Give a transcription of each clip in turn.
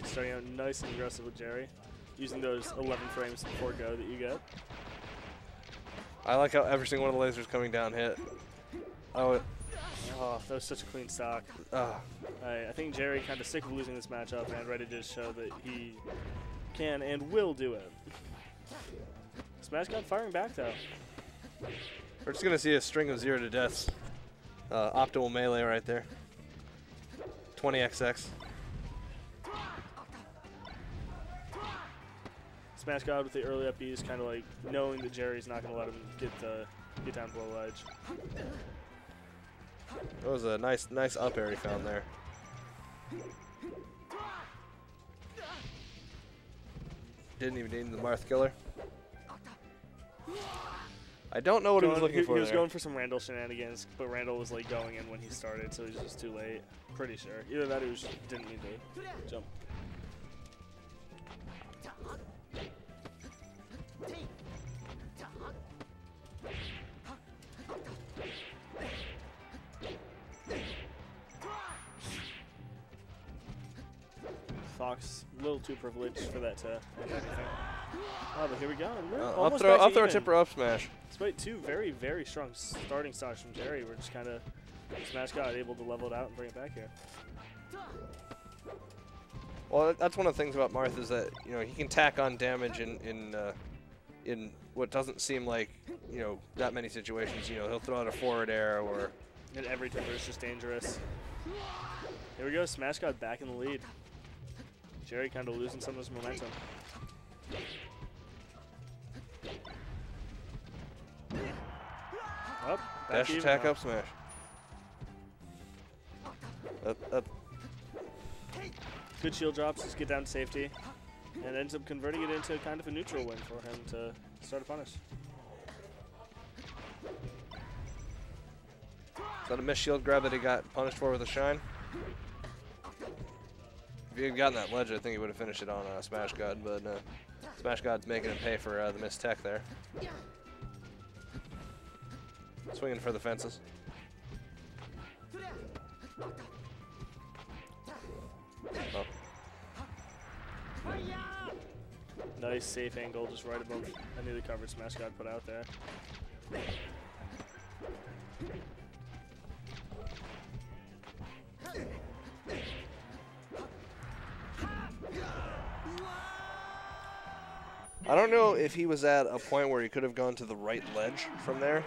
Alright, starting out nice and aggressive with Jerry, using those 11 frames before go that you get. I like how every single one of the lasers coming down hit. Oh, that was such a clean stock. I think Jerry kind of sick of losing this matchup and ready to show that he can and will do it. Smash God firing back though. We're just going to see a string of 0 to deaths. Optimal melee right there. 20xx. Smash God with the early up Bs, kind of like knowing that Jerry's not going to let him get down below ledge. That was a nice up air he found there. Didn't even need the Marth killer. I don't know what he was looking for. He was going for some Randall shenanigans, but Randall was like going in when he started, so he was just too late. Pretty sure. Either that or he didn't need to jump. Fox, a little too privileged for that to end anything. Oh, but here we go. Up throw tipper up smash. Despite two very, very strong starting stocks from Jerry, we're just kind of Smash God able to level it out and bring it back here. Well, that's one of the things about Marth is that he can tack on damage in what doesn't seem like that many situations. He'll throw out a forward air or. And every timber is just dangerous. Here we go. Smash God back in the lead. Jerry kind of losing some of his momentum. Up, dash attack up smash. Up. Good shield drops, just get down to safety, and ends up converting it into kind of a neutral win for him to start a punish. Is that a missed shield grab that he got punished for with a shine? If he had gotten that ledge, I think he would have finished it on Smash God, but Smash God's making him pay for the missed tech there. Swinging for the fences. Oh. Nice safe angle, just right above any of the coverage Smash God put out there. I don't know if he was at a point where he could have gone to the right ledge from there.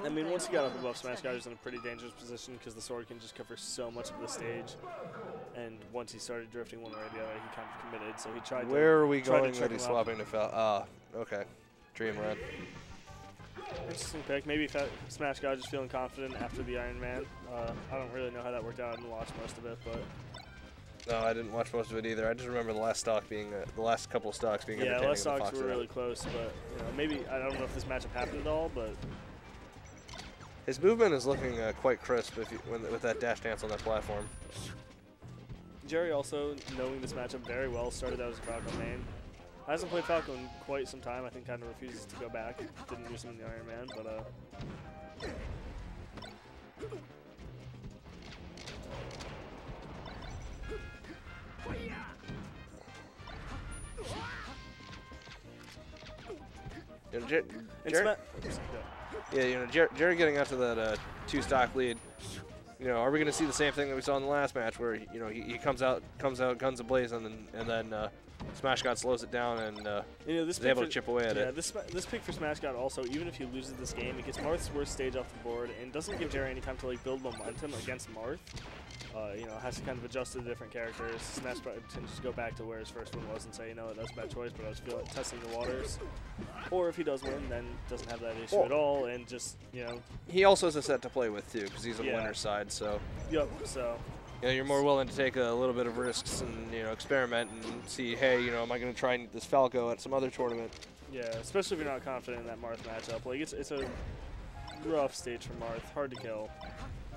I mean, once he got up above Smash God, he was in a pretty dangerous position because the sword can just cover so much of the stage. And once he started drifting one way or the other, he kind of committed. So he tried to. Where are we going that he's swapping to foul? Ah, okay. Dream Run. Interesting pick. Maybe Smash God just feeling confident after the Iron Man. I don't really know how that worked out. I didn't watch most of it, but. No, I didn't watch most of it either. I just remember the last stock being, the last couple of stocks being entertaining. Yeah, last stocks were really close, but maybe I don't know if this matchup happened at all, but. His movement is looking quite crisp with that dash dance on that platform. Jerry also, knowing this matchup very well, started out as a Falcon main. Hasn't played Falcon in quite some time. I think kind of refuses to go back. Didn't use him in the Iron Man, but Jerry getting out to that 2-stock lead. Are we going to see the same thing that we saw in the last match, where he comes out guns ablazing, and then Smash God slows it down and is able to chip away at it. This pick for Smash God also, even if he loses this game, it gets Marth's worst stage off the board and doesn't give Jerry any time to build momentum against Marth. Has to kind of adjust to the different characters. Smash tends to go back to where his first one was and say, that's a bad choice, but I was testing the waters. Or if he does win, then doesn't have that issue at all, and just, He also has a set to play with, too, because he's on the winner's side, so. Yep, so. You're more willing to take a little bit of risks and, experiment and see, hey, am I going to try this Falco at some other tournament? Yeah, especially if you're not confident in that Marth matchup. It's a rough stage for Marth, hard to kill.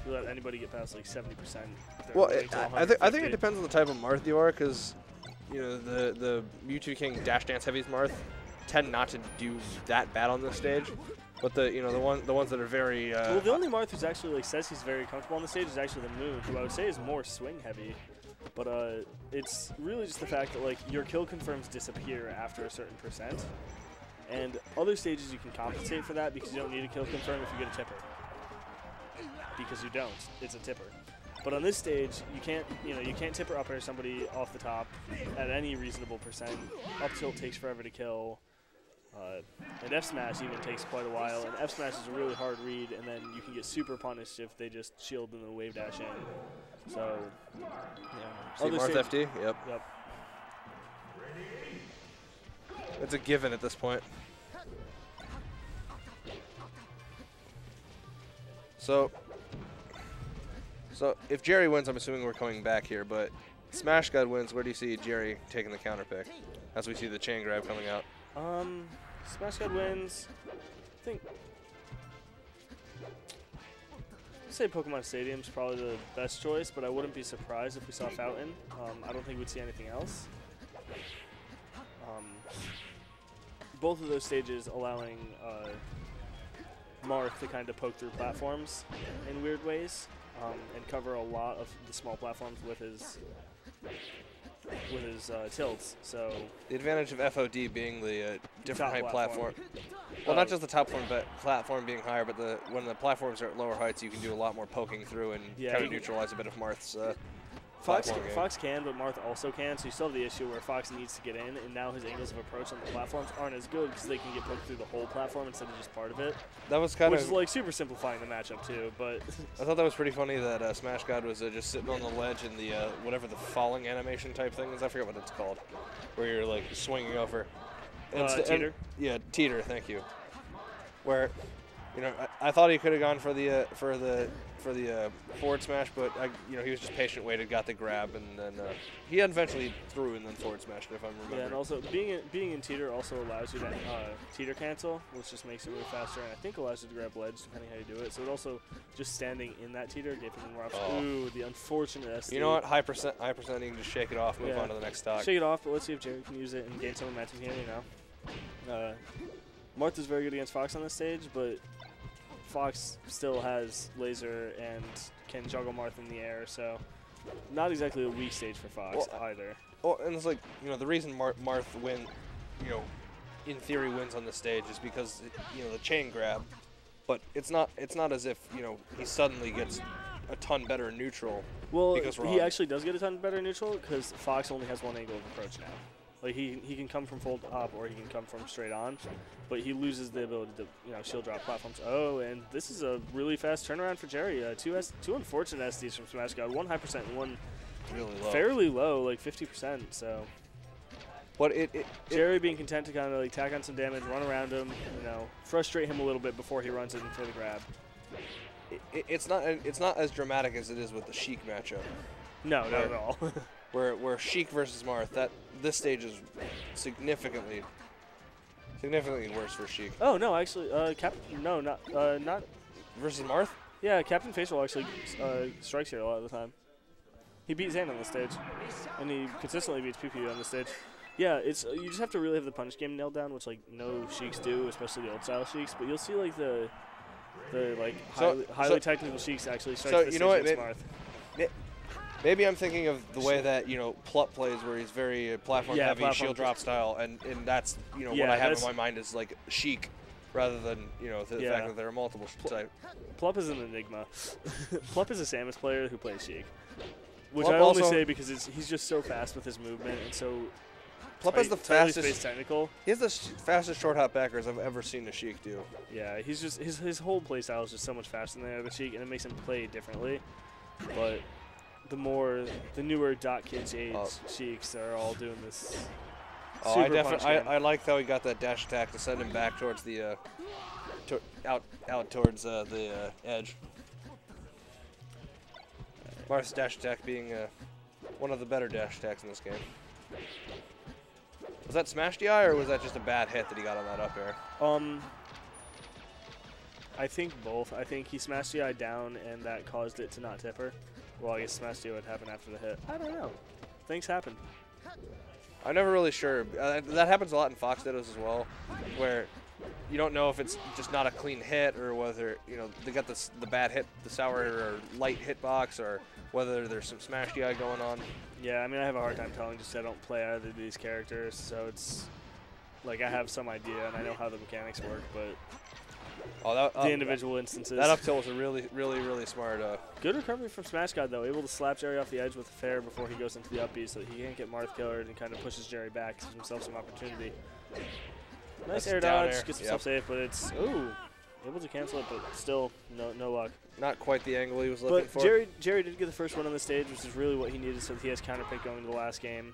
To let anybody get past 70%. Well, I think it depends on the type of Marth you are, because the Mewtwo King Dash Dance Heavies Marth tend not to do that bad on this stage, but the ones that are very well, the only Marth who's actually says he's very comfortable on the stage is actually the Moon, who I would say is more swing heavy. But it's really just the fact that like your kill confirms disappear after a certain percent, and other stages you can compensate for that because you don't need a kill confirm if you get a tipper. Because you don't, it's a tipper. But on this stage, you can't tipper up air somebody off the top at any reasonable percent. Up tilt takes forever to kill. And F smash even takes quite a while, and F smash is a really hard read, and then you can get super punished if they just shield and then wave dash in. So, yeah. See Marth FD? Yep. Yep. It's a given at this point. So if Jerry wins, I'm assuming we're coming back here, but Smash God wins, where do you see Jerry taking the counter pick as we see the chain grab coming out? Smash God wins. I think. I'd say Pokemon Stadium's probably the best choice, but I wouldn't be surprised if we saw Fountain. I don't think we'd see anything else. Both of those stages allowing Marth to kind of poke through platforms in weird ways and cover a lot of the small platforms with his tilts. So the advantage of FOD being the different height platform. Well, Oh. not just the top platform being higher, but when the platforms are at lower heights, you can do a lot more poking through and Yeah, kind of neutralize a bit of Marth's Fox platform game. Fox can, but Marth also can, so you still have the issue where Fox needs to get in, and now his angles of approach on the platforms aren't as good because they can get poked through the whole platform instead of just part of it. That was kind Which of is like super simplifying the matchup too, but I thought that was pretty funny that Smash God was just sitting on the ledge in the whatever the falling animation type thing is. I forget what it's called, where you're like swinging over. Teeter? Yeah, teeter. Thank you. Where, you know, I thought he could have gone for the forward smash, but he was just patient, waited, got the grab, and then he eventually threw and then forward smashed it, if I'm remembering. yeah, and also being in teeter also allows you to teeter cancel, which just makes it move faster, and I think allows you to grab ledge depending how you do it. So it also just standing in that teeter gave him more options. Oh. Ooh, the unfortunate SD. You know what? High percent, you can just shake it off, move Yeah. on to the next stock. Shake it off, but let's see if Jerry can use it and gain some momentum here. Marth is very good against Fox on this stage, but Fox still has laser and can juggle Marth in the air, so not exactly a weak stage for Fox either. Well, and it's like, the reason Marth in theory wins on this stage is because, the chain grab, but it's not as if, he suddenly gets a ton better neutral. Well, because he actually does get a ton better neutral because Fox only has one angle of approach now. Like he can come from full up or he can come from straight on, but he loses the ability to shield drop platforms. Oh, and this is a really fast turnaround for Jerry. Two unfortunate SDs from Smash God. One high percent and one really low. Fairly low, like 50%. So, but Jerry being content to kind of like tack on some damage, run around him, frustrate him a little bit before he runs in for the grab. It's not as dramatic as it is with the Sheik matchup. No, not at all. where Sheik versus Marth, this stage is significantly worse for Sheik. Oh no, actually, not versus Marth. Yeah, Captain Facial actually strikes here a lot of the time. He beats Zane on this stage, and he consistently beats PP on this stage. Yeah, you just have to really have the punish game nailed down, which like no Sheiks do, especially the old style Sheiks. But you'll see like the highly technical Sheiks actually strike this stage against Marth. Maybe I'm thinking of the way that Plup plays, where he's very platform heavy, shield drop style, and that's what I have in my mind is like Sheik, rather than the fact that there are multiple types. Plup is an enigma. Plup is a Samus player who plays Sheik, which I only say because he's just so fast with his movement and so. Plup is the fastest space technical. He has the fastest short hop backers I've ever seen a Sheik do. Yeah, he's just his whole play style is just so much faster than the other Sheik, and it makes him play differently. But the newer .kids age Sheiks are all doing this. Oh, I liked how he got that dash attack to send him back towards the out towards the edge. Marth's dash attack being one of the better dash attacks in this game. Was that smash DI or was that just a bad hit that he got on that up air? I think both. I think he smashed DI down and that caused it to not tipper. Well, I guess smash DI would happen after the hit. I don't know. Things happen. I'm never really sure. That happens a lot in Fox Dittos as well, where you don't know if it's just not a clean hit or whether they got the bad hit, the sour or light hitbox, or whether there's some smash DI going on. Yeah, I mean, I have a hard time telling just 'cause I don't play either of these characters, so it's like I have some idea and I know how the mechanics work, but the individual instances. That up tilt was a really smart. Good recovery from Smash God, though. Able to slap Jerry off the edge with a fair before he goes into the up B so that he can't get Marth killered and kind of pushes Jerry back, gives himself some opportunity. Nice air dodge, gets himself safe, but it's, ooh, able to cancel it, but still no luck. Not quite the angle he was looking for. But Jerry did get the first one on the stage, which is really what he needed so that he has counter pick going into the last game.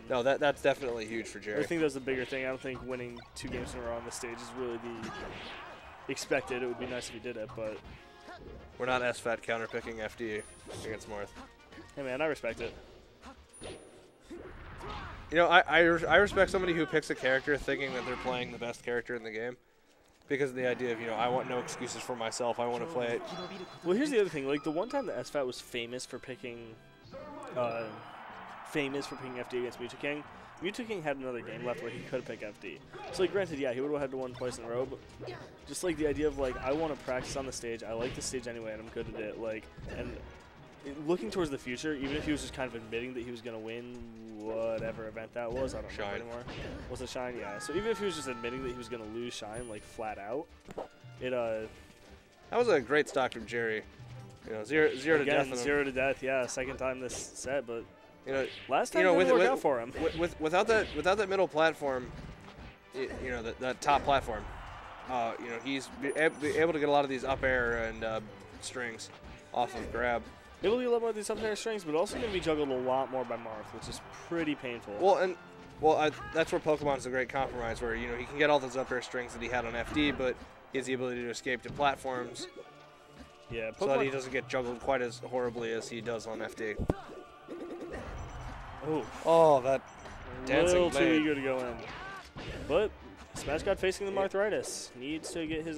No, that's definitely huge for Jerry. I think that's the bigger thing. I don't think winning 2 games in a row on the stage is really the expected. It would be nice if he did it, but we're not SFAT counter picking FD against Marth. Hey man, I respect it. You know, I respect somebody who picks a character thinking that they're playing the best character in the game. Because of the idea of, you know, I want no excuses for myself. I want to play it. Well, here's the other thing. Like, the one time that SFAT was famous for picking FD against Mewtwo King, Mewtwo King had another game left where he could pick FD. So, like, granted, yeah, he would have had to win twice in a row, but just, like, the idea of, like, I want to practice on the stage. I like the stage anyway, and I'm good at it. Like, and looking towards the future, even if he was just kind of admitting that he was going to win whatever event that was, I don't know anymore. Was it Shine? Yeah. So even if he was just admitting that he was going to lose Shine, like, flat out, it that was a great stock from Jerry. You know, zero to death. 0 to death. Yeah, second time this set, but you know, last time didn't work out for him. Without that middle platform, you know, that top platform, you know, he's able to get a lot of these up air and strings off of grab. Able to get a lot more of these up air strings, but also going to be juggled a lot more by Marth, which is pretty painful. Well, that's where Pokemon's a great compromise, where, you know, he can get all those up air strings that he had on FD, but he has the ability to escape to platforms. Yeah, so that he doesn't get juggled quite as horribly as he does on FD. Oh, that dancing a little too eager to go in. But Smash God facing the Marthritis. Needs to get his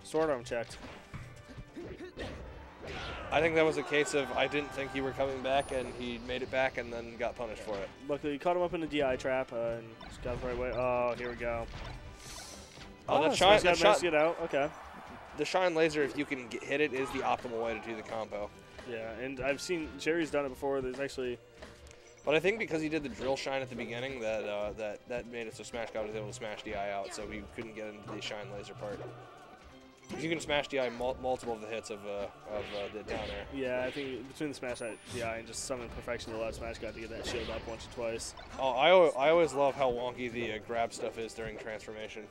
sword arm checked. I think that was a case of I didn't think he were coming back, and he made it back and then got punished for it. Luckily, he caught him up in a DI trap and just got the right way. Oh, here we go. The shine managed to get out. Okay. The Shine Laser, if you can hit it, is the optimal way to do the combo. Yeah, and I've seen Jerry's done it before. There's actually. But I think because he did the drill shine at the beginning, that made it so Smash God was able to smash DI out, so we couldn't get into the Shine Laser part. You can smash DI multiple of the hits of the down air. Yeah, I think between the smash DI and just some imperfection that allowed Smash God to get that shield up once or twice. Oh, I always love how wonky the grab stuff is during transformation.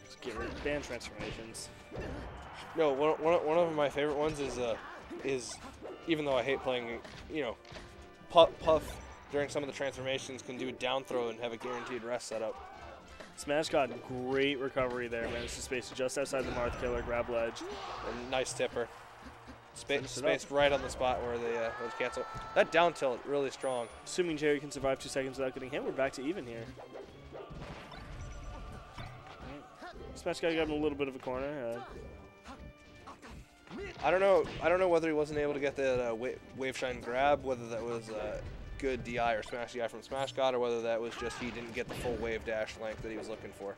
Just get rid of ban transformations. No, one of my favorite ones is even though I hate playing, you know, Puff during some of the transformations can do a down throw and have a guaranteed rest setup. Smash God, great recovery there. Managed to space just outside the Marth killer, grab ledge. And nice tipper. Spaced right on the spot where they was cancel. That down tilt really strong. Assuming Jerry can survive 2 seconds without getting hit, we're back to even here. Smash God got him a little bit of a corner. I don't know whether he wasn't able to get that wave shine grab, whether that was good DI or smash DI from Smash God, or whether that was just he didn't get the full wave dash length that he was looking for.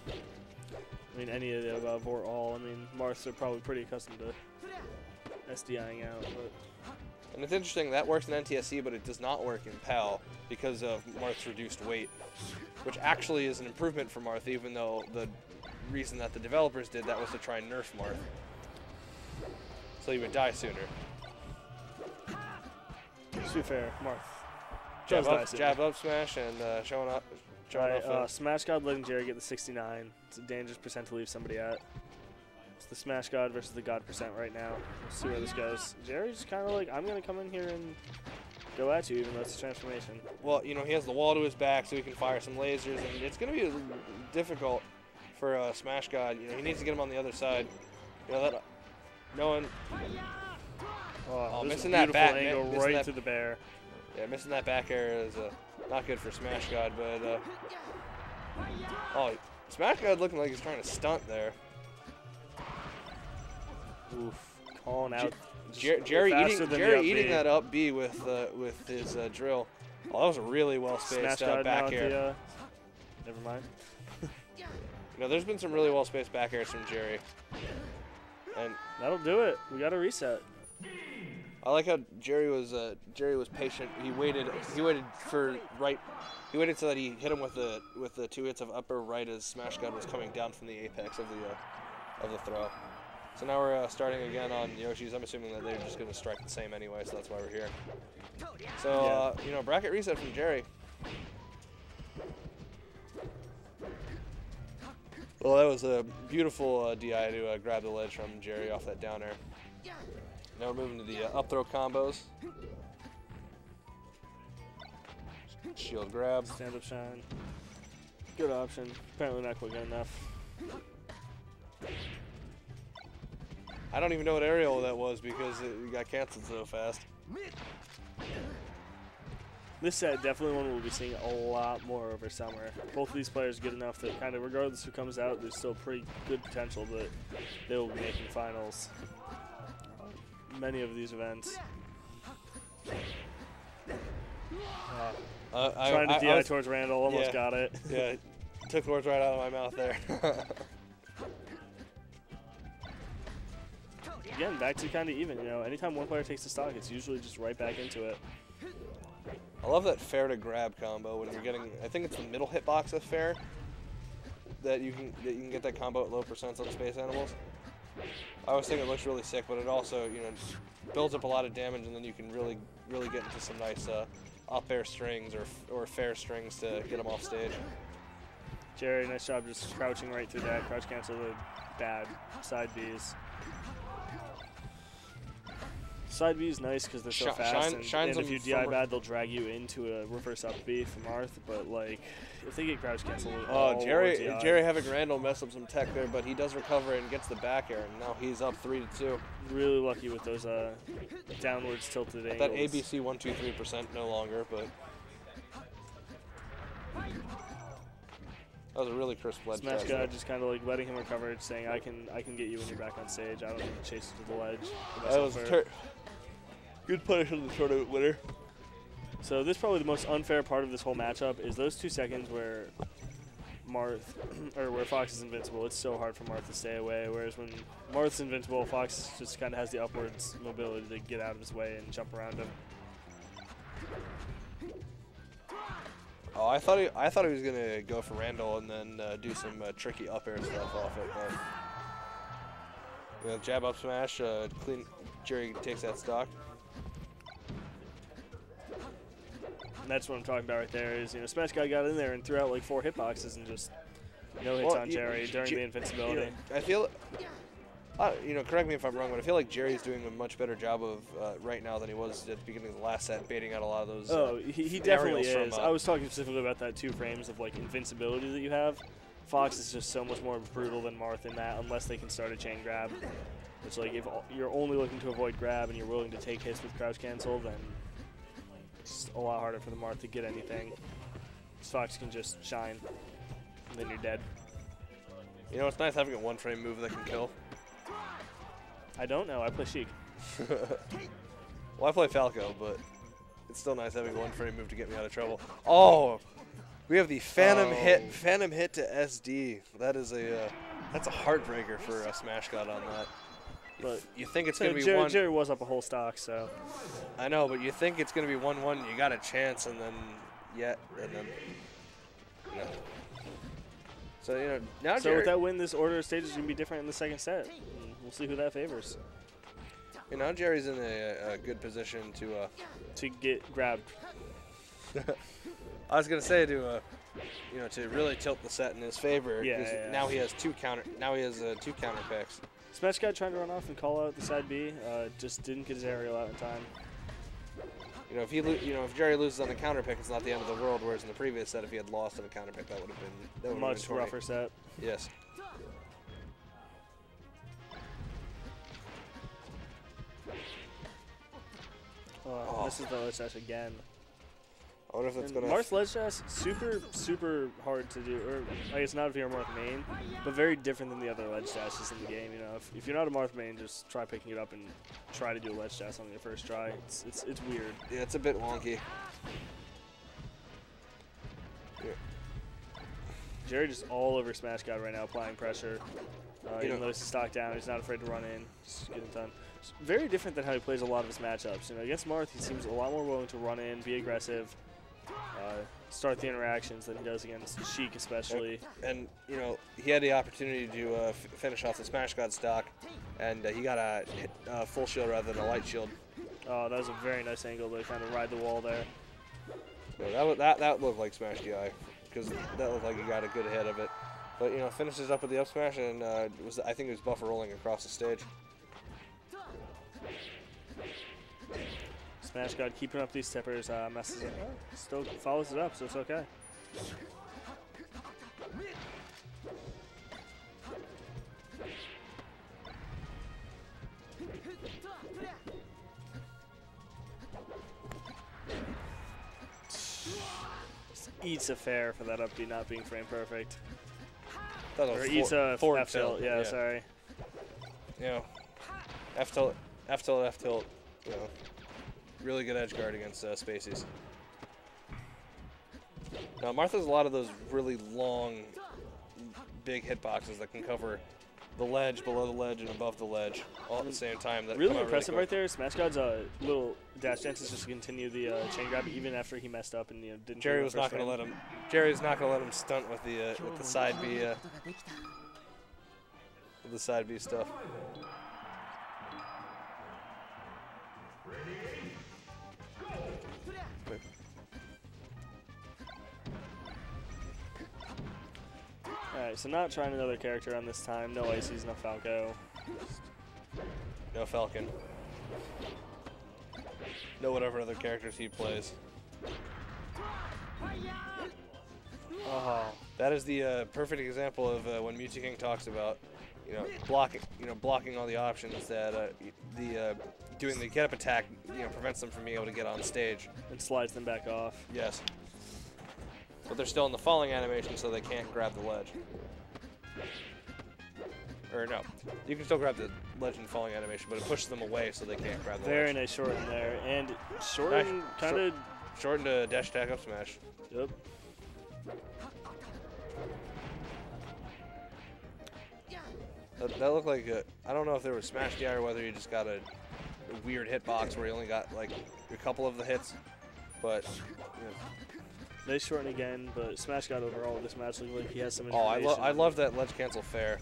I mean, any of the above or all. I mean, Marths are probably pretty accustomed to SDIing out. But. And it's interesting, that works in NTSC, but it does not work in PAL because of Marth's reduced weight, which actually is an improvement for Marth, even though the reason that the developers did that was to try and nerf Marth. So he would die sooner. To be fair, Marth. Jab up smash and showing off. Smash God letting Jerry get the 69. It's a dangerous percent to leave somebody at. It's the Smash God versus the God percent right now. We'll see where this goes. Jerry's kind of like, I'm going to come in here and go at you, even though it's a transformation. Well, you know, he has the wall to his back, so he can fire some lasers, and it's going to be difficult for Smash God. You know, he needs to get him on the other side. You know, that knowing. Oh, missing that back angle right to the bear. Yeah, missing that back air is not good for Smash God, but Smash God looking like he's trying to stunt there. Oof, calling out. Jerry eating that up B with his drill. Oh, that was a really well spaced back air. Never mind. You know, there's been some really well spaced back airs from Jerry. And that'll do it. We got a reset. I like how Jerry was patient. He waited for right. He waited so that he hit him with the 2 hits of upper right as Smash God was coming down from the apex of the throw. So now we're starting again on Yoshi's. I'm assuming that they're just going to strike the same anyway, so that's why we're here. So you know, bracket reset from Jerry. Well, that was a beautiful DI to grab the ledge from Jerry off that down air. Now we're moving to the up throw combos. Shield grab. Stand up shine. Good option. Apparently not quite good enough. I don't even know what aerial that was because it got canceled so fast. This set, definitely one we'll be seeing a lot more over summer. Both of these players good enough that kind of regardless who comes out, there's still pretty good potential that they will be making finals. Many of these events. Trying to DI towards Randall, almost got it. Yeah, took the words right out of my mouth there. Again, back to kind of even. You know, anytime one player takes the stock, it's usually just right back into it. I love that fair to grab combo when you're getting. I think it's the middle hitbox of fair that you can get that combo at low percents on Space Animals. I always think it looks really sick, but it also builds up a lot of damage, and then you can really get into some nice up air strings or fair strings to get them off stage. Jerry, nice job just crouching right through that. Crouch cancel the bad side Bs. Side B is nice because they're so fast, and if you DI bad, they'll drag you into a reverse up B from Marth. But like, if they get crouch canceled, Jerry having Randall mess up some tech there, but he does recover and gets the back air, and now he's up 3-2. Really lucky with those downwards tilted angles. That ABC 123% no longer, but that was a really crisp ledge. Smash God just kind of like letting him recover, saying, "I can get you when you're back on stage. I don't need to chase you to the ledge." That was good punish on the tournament winner. So this is probably the most unfair part of this whole matchup is those 2 seconds where where Fox is invincible. It's so hard for Marth to stay away, whereas when Marth's invincible, Fox just kind of has the upwards mobility to get out of his way and jump around him. Oh, I thought he was gonna go for Randall and then do some tricky up air stuff off it, but jab up smash, clean. Jerry takes that stock. And that's what I'm talking about right there. Is Smash Guy got in there and threw out like 4 hitboxes and just no hits on Jerry during the invincibility. I feel. Correct me if I'm wrong, but I feel like Jerry's doing a much better job of right now than he was at the beginning of the last set, baiting out a lot of those. Oh, he definitely is. I was talking specifically about that 2 frames of like invincibility that you have. Fox is just so much more brutal than Marth in that, unless they can start a chain grab. It's like if you're only looking to avoid grab and you're willing to take hits with crouch cancel, then it's a lot harder for the Marth to get anything. Fox can just shine, and then you're dead. It's nice having a 1-frame move that can kill. I don't know. I play Sheik. Well, I play Falco, but it's still nice having a 1-frame move to get me out of trouble. Oh, we have the Phantom hit to SD. That's a heartbreaker for a Smash God on that. But you think it's going to be one. Jerry was up a whole stock, so. I know, but you think it's going to be 1-1. You got a chance, and then So now. So with that win, this order of stages is going to be different in the second set. And we'll see who that favors. Now Jerry's in a good position to get grabbed. I was going to say to really tilt the set in his favor. Yeah. Now he has 2 counter. Now he has 2 counter picks. Smash Guy trying to run off and call out the side B, just didn't get his aerial out in time. If Jerry loses on the counter pick, it's not the end of the world. Whereas in the previous set, if he had lost on a counter pick, that would have been much rougher set. Yes. This is the ledge dash again. I wonder if that's gonna. Marth's ledge dash super hard to do, or I guess not if you're a Marth main, but very different than the other ledge dashes in the game. If you're not a Marth main, just try picking it up and try to do a ledge dash on your first try. It's weird. Yeah, it's a bit wonky. Yeah. Jerry just all over Smash God right now, applying pressure. Even though he's stocked down, he's not afraid to run in, just get it done. It's very different than how he plays a lot of his matchups. Against Marth, he seems a lot more willing to run in, be aggressive, start the interactions than he does against Sheik especially. And he had the opportunity to finish off the Smash God stock, and he got a full shield rather than a light shield. Oh, that was a very nice angle to kind of ride the wall there. Yeah, that looked like Smash DI, because that looked like he got a good hit of it. But finishes up with the up smash, and I think it was buffer rolling across the stage. Smash God keeping up these tippers, messes it up. Still follows it up, so it's okay. Eats a fair for that up B not being frame perfect. Or eats a F tilt, yeah, sorry. F tilt, F tilt, F tilt. Really good edge guard against Spaceys. Now Marth has a lot of those really long, big hitboxes that can cover the ledge, below the ledge, and above the ledge all at the same time. That really impressive right there. Smash God's little dash dances just to continue the chain grab even after he messed up and didn't. Jerry was not going to let him. Jerry's not going to let him stunt with the side B. With the side B stuff. Alright, so not trying another character on this time. No Ices, no Falco. No Falcon. No whatever other characters he plays. Oh. That is the perfect example of when Mewtwo King talks about, blocking all the options that doing the get up attack, prevents them from being able to get on stage. And slides them back off. Yes. But they're still in the falling animation, so they can't grab the ledge. Or no, you can still grab the ledge in falling animation, but it pushes them away, so they can't grab the ledge. Very nice shorten there, and shorten kind of shorten to dash attack up smash. Yep. That looked like I don't know if there was Smash DI or whether you just got a weird hitbox where you only got like a couple of the hits, but. Nice shorten again, but Smash God overall this match looked like he has some information. Oh, I love that ledge cancel fair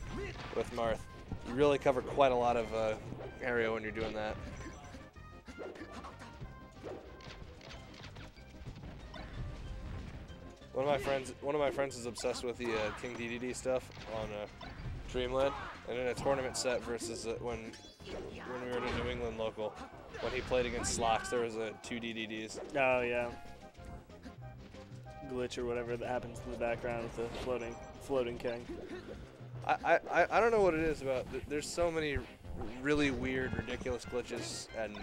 with Marth. You really cover quite a lot of area when you're doing that. One of my friends is obsessed with the King DDD stuff on Dreamland, and in a tournament set versus when we were in a New England local, when he played against Slox, there was 2 DDDs. Oh yeah. Glitch or whatever that happens in the background with the floating king. I don't know what it is about. There's so many really weird, ridiculous glitches and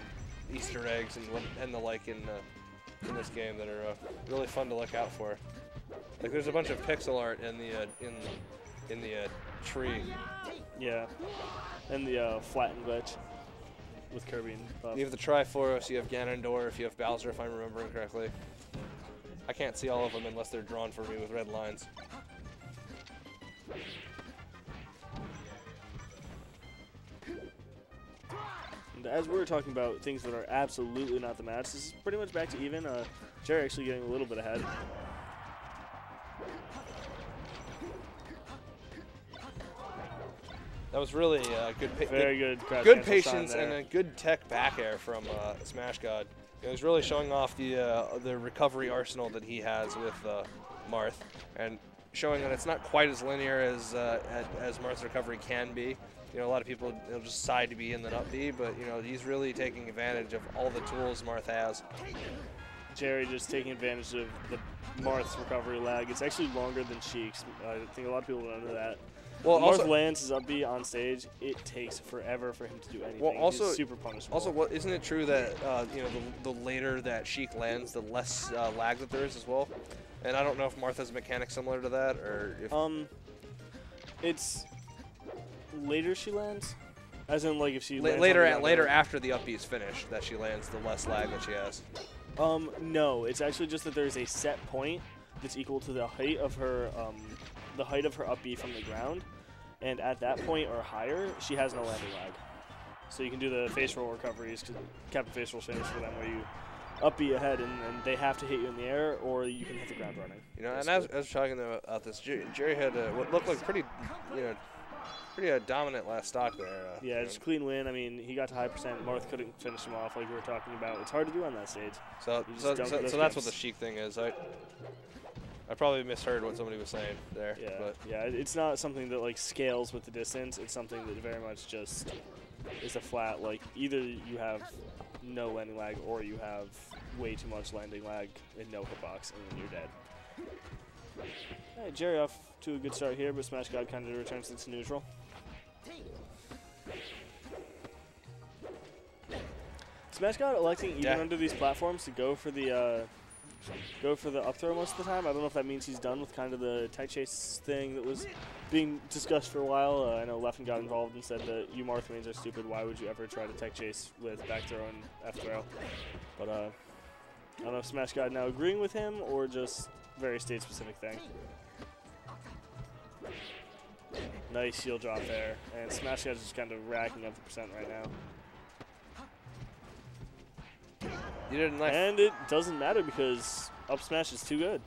Easter eggs and the like in this game that are really fun to look out for. Like there's a bunch of pixel art in the tree. Yeah, and the flattened glitch with Kirby and Buff. You have the Triforce, you have Ganondorf, you have Bowser, if I'm remembering correctly. I can't see all of them unless they're drawn for me with red lines. And as we were talking about things that are absolutely not the match, this is pretty much back to even. Jerry actually getting a little bit ahead. That was really good patience and a good tech back air from Smash God. He was really showing off the recovery arsenal that he has with Marth, and showing that it's not quite as linear as Marth's recovery can be. A lot of people just side to be and then up B, but he's really taking advantage of all the tools Marth has. Jerry just taking advantage of the Marth's recovery lag. It's actually longer than Sheik's. I think a lot of people don't know that. Well, when Marth lands his up B on stage, it takes forever for him to do anything. Well, also, he's super punishable. Also, isn't it true that the later that Sheik lands, the less lag that there is as well? And I don't know if Marth has a mechanic similar to that, or if it's later she lands, as in like if she later after the up B is finished that she lands, the less lag that she has. No, it's actually just that there's a set point that's equal to the height of her up B from the ground. and at that point or higher, she has no landing lag. So you can do the face roll recoveries, because Captain Face Roll's famous for them, where you up B ahead and they have to hit you in the air, or you can hit the ground running. You know, and as talking about this, Jerry had what looked like pretty, pretty dominant last stock there. Yeah, just clean win. I mean, he got to high percent. Marth couldn't finish him off like we were talking about. It's hard to do on that stage. So that's what the Sheik thing is. I probably misheard what somebody was saying there. Yeah, but yeah. It's not something that like scales with the distance. It's something that very much just is a flat. Like either you have no landing lag or you have way too much landing lag and no hitbox, and then you're dead. All right, Jerry off to a good start here, but Smash God kind of returns it to neutral. Smash God electing even under these platforms to go for the up throw most of the time. I don't know if that means he's done with kind of the tech chase thing that was being discussed for a while. I know Leffen got involved and said that you Marth mains are stupid. Why would you ever try to tech chase with back throw and F throw? But I don't know if Smash God now agreeing with him or just very state specific thing. Nice shield drop there, and Smash God is just kind of racking up the percent right now. You did a nice and it doesn't matter because up smash is too good.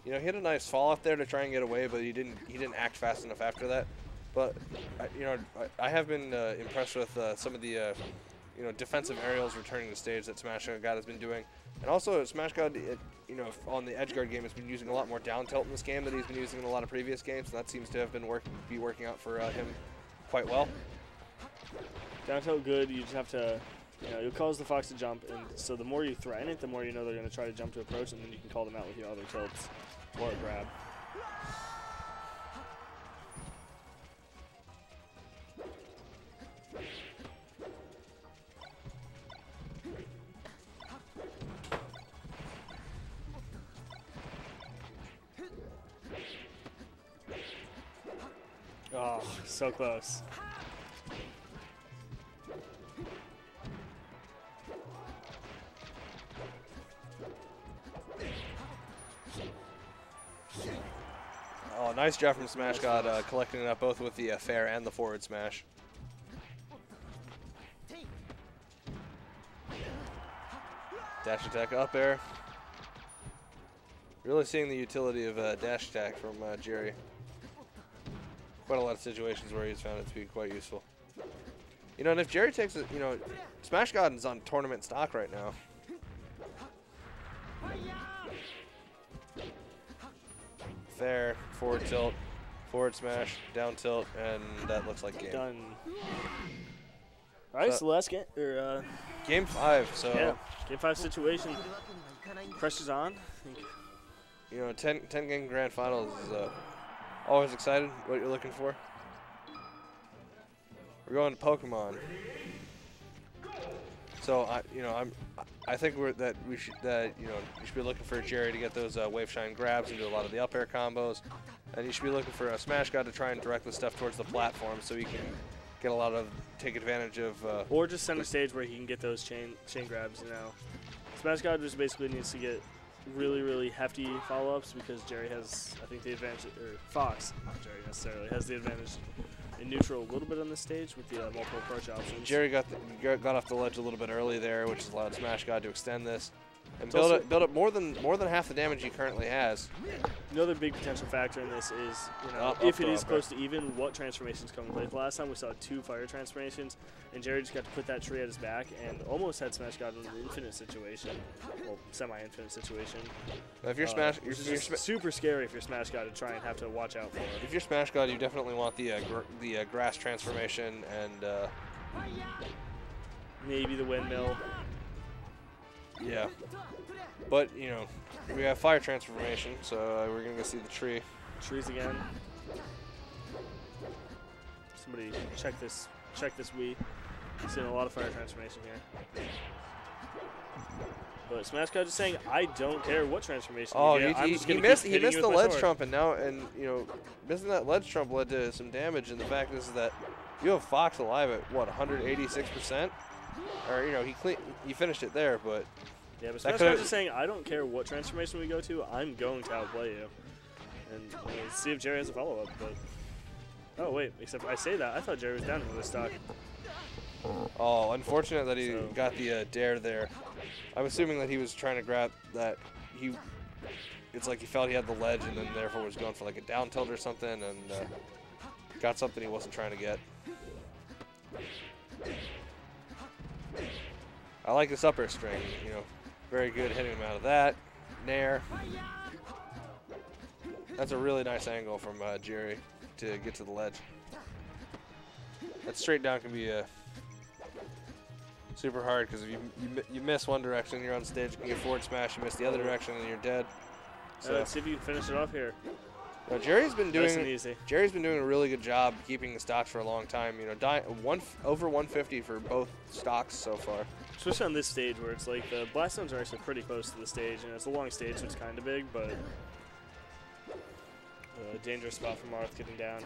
You know, he had a nice fall up there to try and get away, but he didn't act fast enough after that. But I have been impressed with some of the defensive aerials returning to stage that Smash God has been doing, and also Smash God on the edge guard game has been using a lot more down tilt in this game than he's been using in a lot of previous games, and that seems to have been working out for him quite well. Down tilt good. You just have to. You'll cause the Fox to jump, and so the more you threaten it, the more you know they're going to try to jump to approach, and then you can call them out with your other tilts or a grab. Oh, so close. Oh, nice job from Smash God collecting it up both with the fair and the forward smash. Dash attack up air. Really seeing the utility of dash attack from Jerry. Quite a lot of situations where he's found it to be quite useful. And if Jerry takes it, Smash God is on tournament stock right now. Fair, forward tilt, forward smash, down tilt, and that looks like game. Done. All right, so last game, game 5. So yeah, game 5 situation. Pressure's on. 10 game grand finals is always excited. What you're looking for? We're going to Pokemon. So I think you should be looking for Jerry to get those wave shine grabs and do a lot of the up air combos, and you should be looking for a Smash God to try and direct the stuff towards the platform so he can get take advantage of. Or just center stage where he can get those chain grabs. Smash God just basically needs to get really, really hefty follow-ups because Jerry has, I think, the advantage, or Fox, not Jerry necessarily, has the advantage in neutral a little bit on this stage with the multiple approach options. Jerry got off the ledge a little bit early there, which has allowed Smash God to extend this and build up more than half the damage he currently has. Another big potential factor in this is, if it is close to even, what transformations come in play. The last time we saw 2 fire transformations, and Jerry just got to put that tree at his back and almost had Smash God in an infinite situation, well, semi-infinite situation. Now if you're super scary if you're Smash God to try and have to watch out for it. If you're Smash God, you definitely want the grass transformation and maybe the windmill. Yeah, but we have fire transformation, so we're gonna go see the tree. Trees again. Somebody check this Wii. Seeing a lot of fire transformation here. But Smash God just saying, I don't care what transformation you get. He missed the ledge trump, and missing that ledge trump led to some damage. And the fact is that you have Fox alive at what 186%, or he finished it there, but yeah, but Smash God just saying, I don't care what transformation we go to, I'm going to outplay you. And let's see if Jerry has a follow up. But Oh, wait. Except I say that. I thought Jerry was down in the stock. Oh, unfortunate that he got the dare there. I'm assuming that he was trying to grab that. It's like he felt he had the ledge and then therefore was going for like a down tilt or something and got something he wasn't trying to get. I like this upper string, you know, very good hitting him out of that. Nair. That's a really nice angle from Jerry to get to the ledge. That straight down can be super hard because if you miss one direction, you're on stage, you can get forward smash, you miss the other direction, and you're dead. So let's see if you can finish it off here. Now, Jerry's been doing nice and easy. Jerry's been doing a really good job keeping the stocks for a long time. You know, over 150 for both stocks so far. Especially on this stage where it's like the blast zones are actually pretty close to the stage, and it's a long stage, so it's kind of big, but a dangerous spot for Marth getting down.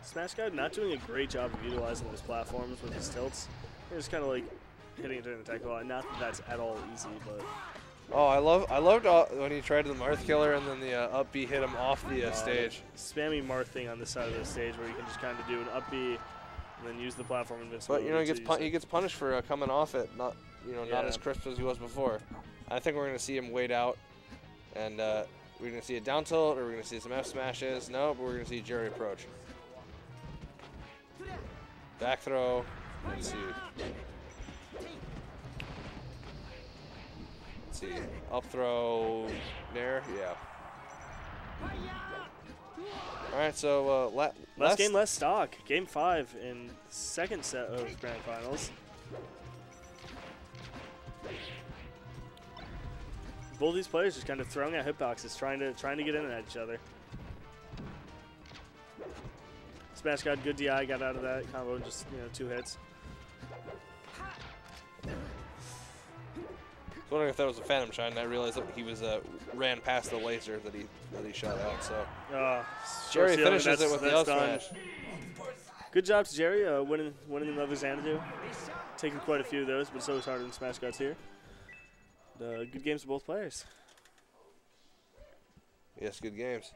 Smash God not doing a great job of utilizing those platforms with his tilts. He's just kind of like hitting it during the tech a lot. Not that that's at all easy, but. Oh, I loved when he tried the Marth killer and then the up B hit him off the stage. Spammy Marth thing on this side of the stage where you can just kind of do an up B and then use the platform invincibility. But you know he gets punished for coming off it, not as crisp as he was before. I think we're gonna see him wait out, and we're gonna see a down tilt or we're gonna see some F smashes. No, but we're gonna see Jerry approach. Back throw. Let's see. Let's see. Up throw. Nair. Yeah. All right. So last game, less stock. Game 5 in second set of Grand Finals. Both these players just kind of throwing out hitboxes, trying to get in at each other. Smash God, good DI, got out of that combo in just 2 hits. I was wondering if that was a Phantom Shine, and I realized that he was ran past the laser that he shot out. So Jerry finishes it with the up smash. Good job to Jerry, winning another Xanadu. Taking quite a few of those, but so was harder than Smash God's here. Good games for both players. Yes, good games.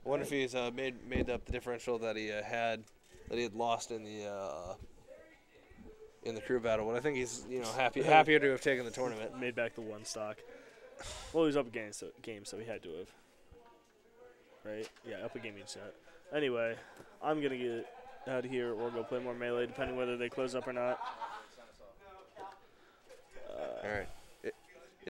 I wonder if he's made up the differential that he had lost in the crew battle. But I think he's happier to have taken the tournament. Made back the 1 stock. Well, he was up against a game, so he had to have. Right? Yeah, up a game each set. Anyway, I'm gonna get out of here or go play more Melee, depending whether they close up or not. All right.